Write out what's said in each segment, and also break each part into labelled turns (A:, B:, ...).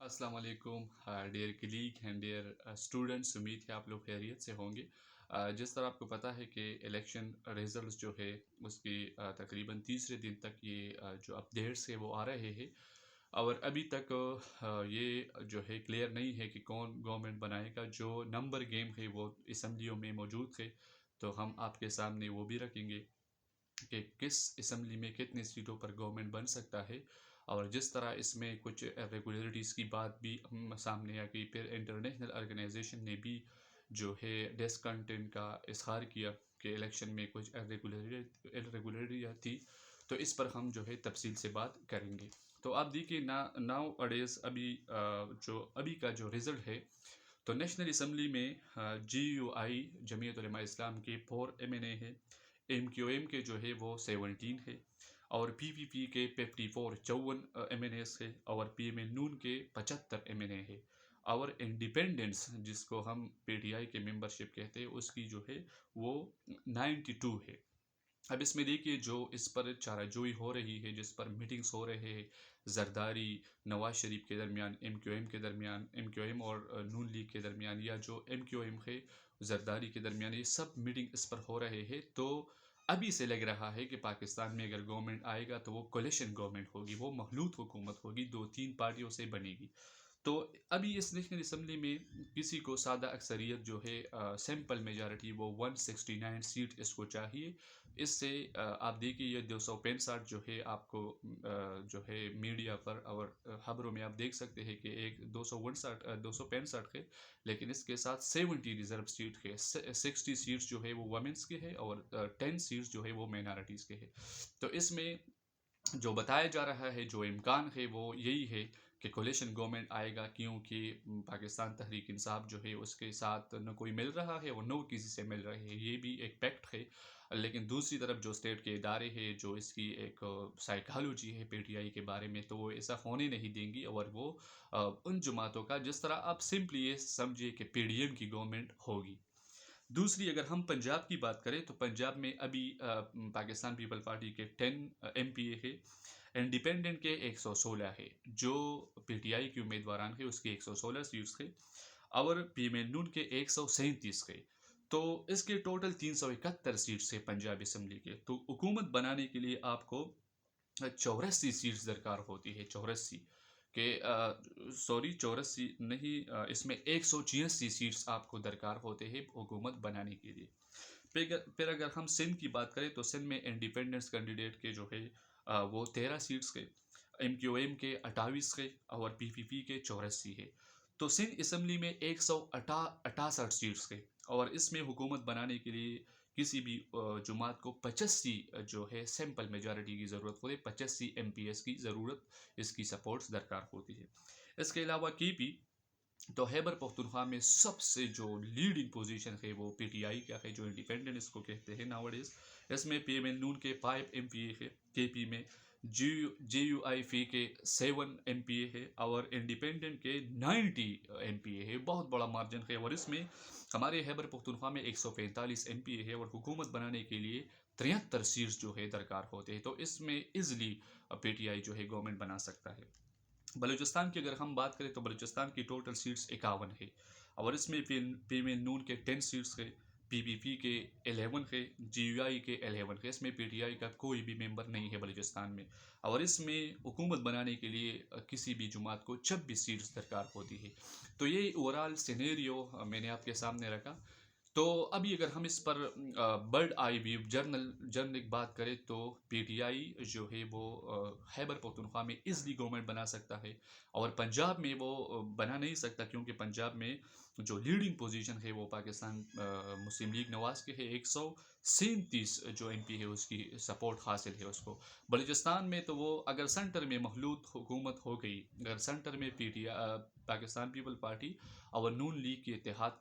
A: अस्सलाम वालेकुम dear colleague and dear students. उम्मीद है आप लोग खैरियत से होंगे। जिस तरह आपको पता है कि इलेक्शन रिजल्ट्स जो है उसकी तकरीबन तीसरे दिन तक ये जो अपडेट्स है वो आ रहे हैं और अभी तक ये जो है क्लियर नहीं है कि कौन गवर्नमेंट बनाएगा। जो नंबर गेम है वो असम्बलियों में मौजूद है, तो हम आपके सामने वो भी रखेंगे कि किस असम्बली में कितनी सीटों पर गवर्नमेंट बन सकता है। और जिस तरह इसमें कुछ रेगुलरिटीज़ की बात भी हम सामने आ गई, फिर इंटरनेशनल ऑर्गेनाइजेशन ने भी जो है डिसकंटेंट का इजहार किया कि इलेक्शन में कुछ इरेगुलरिटी थी। तो इस पर हम जो है तफसील से बात करेंगे। तो आप देखिए ना, नाउ अडेज अभी जो अभी का जो रिज़ल्ट है, तो नेशनल असम्बली में GUI जमीयत उलमा इस्लाम के 4 MNA है, MQM के जो है वो 17 है, और PPP के 54 MNAs है, और PMN नून के 75 MNA है, और इंडिपेंडेंस जिसको हम PTI के मेंबरशिप कहते हैं उसकी जो है वो 92 है। अब इसमें देखिए जो इस पर चाराजोई हो रही है, जिस पर मीटिंग्स हो रहे हैं जरदारी नवाज शरीफ के दरमियान, MQM के दरमियान, MQM और नून लीग के दरमियान, या जो MQM है जरदारी के दरमियान, ये सब मीटिंग इस पर हो रहे हैं। तो अभी से लग रहा है कि पाकिस्तान में अगर गवर्नमेंट आएगा तो वो कोलिशन गवर्नमेंट होगी, वो मखलूत हुकूमत होगी, 2-3 पार्टियों से बनेगी। तो अभी इस नेशनल असम्बली में किसी को सादा अक्सरियत जो है, सिंपल मेजॉरिटी, वो 169 सीट इसको चाहिए। इससे आप देखिए ये 265 जो है आपको जो है मीडिया पर और खबरों में आप देख सकते हैं कि एक 265 है, लेकिन इसके साथ 70 रिजर्व सीट है, 60 सीट्स जो है वो वमेंस के है, और 10 सीट्स जो है वो माइनॉरिटीज़ के है। तो इसमें जो बताया जा रहा है, जो इम्कान है वो यही है कि कोलिशन गवर्नमेंट आएगा, क्योंकि पाकिस्तान तहरीक इंसाफ जो है उसके साथ न कोई मिल रहा है और न किसी से मिल रहे हैं, ये भी एक फैक्ट है। लेकिन दूसरी तरफ जो स्टेट के इदारे हैं, जो इसकी एक साइकोलॉजी है PTI के बारे में, तो वो ऐसा होने नहीं देंगी, और वो उन जमातों का, जिस तरह आप सिंपली ये समझिए कि PDM की गवर्नमेंट होगी। दूसरी अगर हम पंजाब की बात करें, तो पंजाब में अभी पाकिस्तान पीपल पार्टी के 10 MPA है, इंडिपेंडेंट के 116 है, जो PTI के उम्मीदवार है उसके 116 सीट्स है, और पीएमएल नून के 137 है। तो इसके टोटल 371 सीट्स है पंजाब असम्बली के। तो हुकूमत बनाने के लिए आपको 84 सीट्स दरकार होती है, 84 के सॉरी 84 नहीं, इसमें 186 सीट्स आपको दरकार होते हैं हुकूमत बनाने के लिए। फिर अगर हम सिंध की बात करें, तो सिंध में इंडिपेंडेंस कैंडिडेट के जो है वो 13 सीट्स के, MQM के 28 के, और PPP के 84 है। तो सिंध असम्बली में 168 सीट्स के, और इसमें हुकूमत बनाने के लिए किसी भी जमात को 85 जो है सिंपल मेजॉरिटी की ज़रूरत होती है, 85 MPS की ज़रूरत, इसकी सपोर्ट्स दरकार होती है। इसके अलावा KP, तो खैबर पख्तूनख्वा में सबसे जो लीडिंग पोजीशन है वो PTI का है, जो इंडिपेंडेंट इसको कहते हैं नावडेज। इसमें PMN नून के 5 MPA है, KP में GUI फी के 7 MPA है, और इंडिपेंडेंट के 90 MPA है, बहुत बड़ा मार्जिन है। और इसमें हमारे खैबर पख्तूनख्वा में 145 MPA है, और हुकूमत बनाने के लिए 73 सीट्स जो है दरकार होते हैं। तो इसमें इजली PTI जो है गवर्नमेंट बना सकता है। बलूचिस्तान की अगर हम बात करें, तो बलूचिस्तान की टोटल सीट्स 51 है, और इसमें पीएमएन नून के 10 सीट्स है, PPP के 11 है, GUI के 11 है। इसमें PTI का कोई भी मेंबर नहीं है बलूचिस्तान में। और इसमें हुकूमत बनाने के लिए किसी भी जमात को 26 सीट्स दरकार होती है। तो ये ओवरऑल सिनेरियो मैंने आपके सामने रखा। तो अभी अगर हम इस पर बर्ड आई व्यू जर्नलिक बात करें, तो PTI जो है वो खैबर पख्तूनख्वा में इजली गवर्नमेंट बना सकता है, और पंजाब में वो बना नहीं सकता, क्योंकि पंजाब में जो लीडिंग पोजीशन है वो पाकिस्तान मुस्लिम लीग नवाज के है, 137 जो MP है उसकी सपोर्ट हासिल है उसको। बलूचिस्तान में तो वो अगर सेंटर में मखलूत हुकूमत हो गई, अगर सेंटर में PTI पाकिस्तान पीपल पार्टी और नून लीग की इत्तेहाद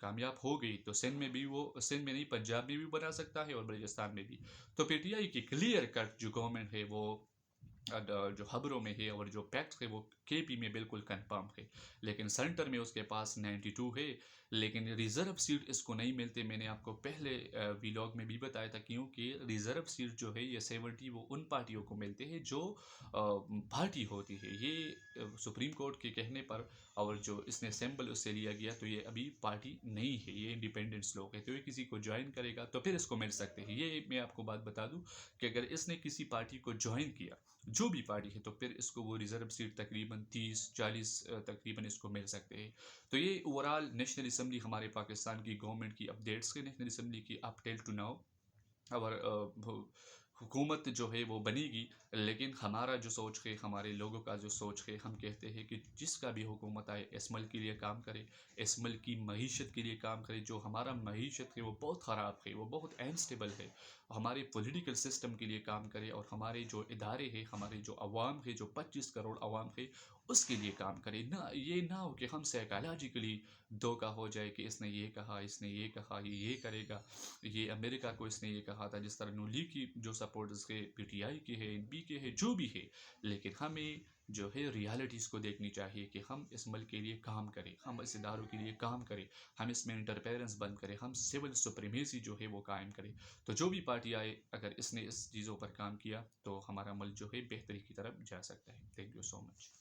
A: कामयाब हो गई, तो सिंध में नहीं, पंजाब में भी बना सकता है और बलूचिस्तान में भी। तो PTI की क्लियर कट जो गवर्नमेंट है वो जो खबरों में है और जो फैक्ट्स है वो केपी में बिल्कुल कंफर्म है। लेकिन सेंटर में उसके पास 92 है, लेकिन रिजर्व सीट इसको नहीं मिलते। मैंने आपको पहले वीलॉग में भी बताया था, क्योंकि रिजर्व सीट जो है ये 70 वो उन पार्टियों को मिलते हैं जो पार्टी होती है। ये सुप्रीम कोर्ट के कहने पर और जो इसने सैंपल उससे लिया गया, तो ये अभी पार्टी नहीं है, ये इंडिपेंडेंस लोग है। तो ये किसी को ज्वाइन करेगा तो फिर इसको मिल सकते हैं। ये मैं आपको बात बता दूं कि अगर इसने किसी पार्टी को ज्वाइन किया, जो भी पार्टी है, तो फिर इसको वो रिजर्व सीट तकरीबन 30-40 तकरीबन इसको मिल सकते हैं। तो ये ओवरऑल नेशनल असम्बली हमारे पाकिस्तान की गवर्नमेंट की अपडेट्स के नेशनल असम्बली की अप टिल टू नाउ। और हुकूमत जो है वो बनेगी, लेकिन हमारा जो सोच है, हमारे लोगों का जो सोच है, हम कहते हैं कि जिसका भी हुकूमत आए इस मुल्क के लिए काम करे, इस मुल्क की मईशत के लिए काम करे। जो हमारा मईशत है वो बहुत ख़राब है, वो बहुत अनस्टेबल है। हमारे पॉलिटिकल सिस्टम के लिए काम करे और हमारे जो इदारे हैं, हमारे जो अवाम है, जो 25 करोड़ अवाम है, उसके लिए काम करे। ना ये ना हो कि हम साइकोलॉजिकली धोखा हो जाए कि इसने ये कहा, इसने ये कहा, ये करेगा, ये अमेरिका को इसने ये कहा था। जिस तरह नूली की जो सपोर्टर्स के, पीटीआई के हैं, एनपी के हैं, जो भी है, लेकिन हमें जो है रियलिटीज़ को देखनी चाहिए कि हम इस मुल्क के लिए काम करें, हम इस इदारों के लिए काम करें, हम इसमें इंटरफेरेंस बंद करें, हम सिविल सुप्रीमेसी जो है वो कायम करें। तो जो भी पार्टी आए, अगर इसने इस चीज़ों पर काम किया तो हमारा मुल्क जो है बेहतरी की तरफ जा सकता है। Thank you so much.